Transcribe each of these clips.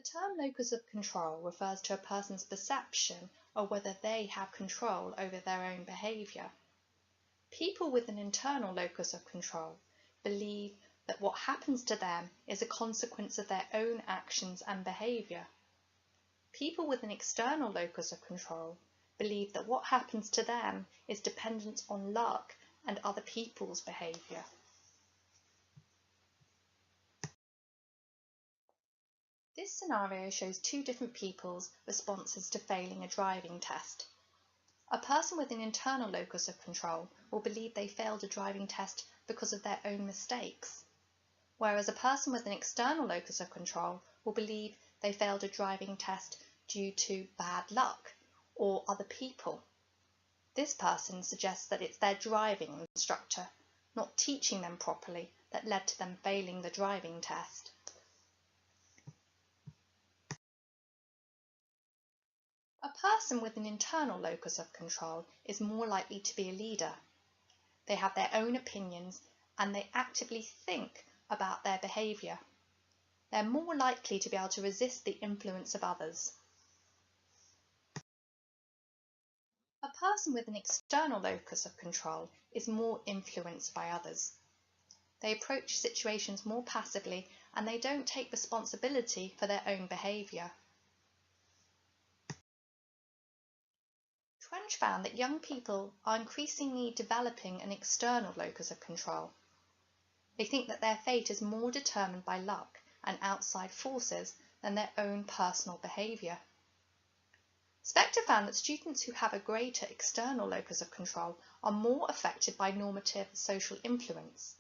term locus of control refers to a person's perception of whether they have control over their own behaviour. People with an internal locus of control believe that what happens to them is a consequence of their own actions and behaviour. People with an external locus of control believe that what happens to them is dependent on luck and other people's behaviour. This scenario shows two different people's responses to failing a driving test. A person with an internal locus of control will believe they failed a driving test because of their own mistakes, whereas a person with an external locus of control will believe they failed a driving test due to bad luck or other people. This person suggests that it's their driving instructor not teaching them properly that led to them failing the driving test. A person with an internal locus of control is more likely to be a leader. They have their own opinions and they actively think about their behaviour. They're more likely to be able to resist the influence of others. A person with an external locus of control is more influenced by others. They approach situations more passively and they don't take responsibility for their own behaviour. Trench found that young people are increasingly developing an external locus of control. They think that their fate is more determined by luck and outside forces than their own personal behaviour. Spector found that students who have a greater external locus of control are more affected by normative social influence.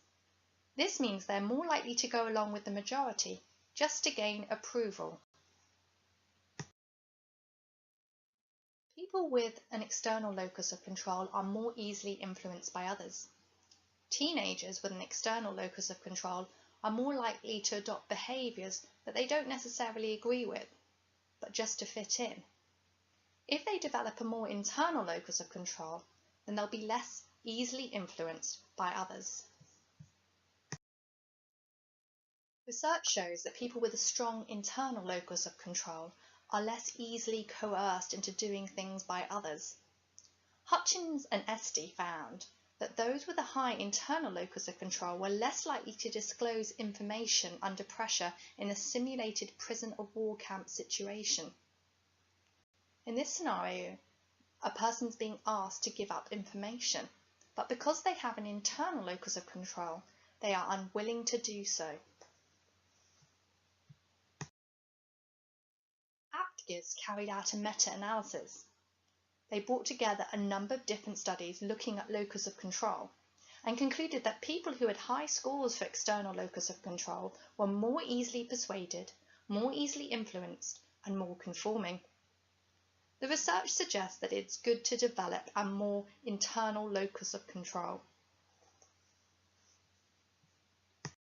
This means they're more likely to go along with the majority just to gain approval. People with an external locus of control are more easily influenced by others. Teenagers with an external locus of control are more likely to adopt behaviours that they don't necessarily agree with, but just to fit in. If they develop a more internal locus of control, then they'll be less easily influenced by others. Research shows that people with a strong internal locus of control are less easily coerced into doing things by others. Hutchins and Esty found that those with a high internal locus of control were less likely to disclose information under pressure in a simulated prison or war camp situation. In this scenario, a person's being asked to give up information, but because they have an internal locus of control, they are unwilling to do so. Avtgis carried out a meta-analysis. They brought together a number of different studies looking at locus of control and concluded that people who had high scores for external locus of control were more easily persuaded, more easily influenced, and more conforming. The research suggests that it's good to develop a more internal locus of control.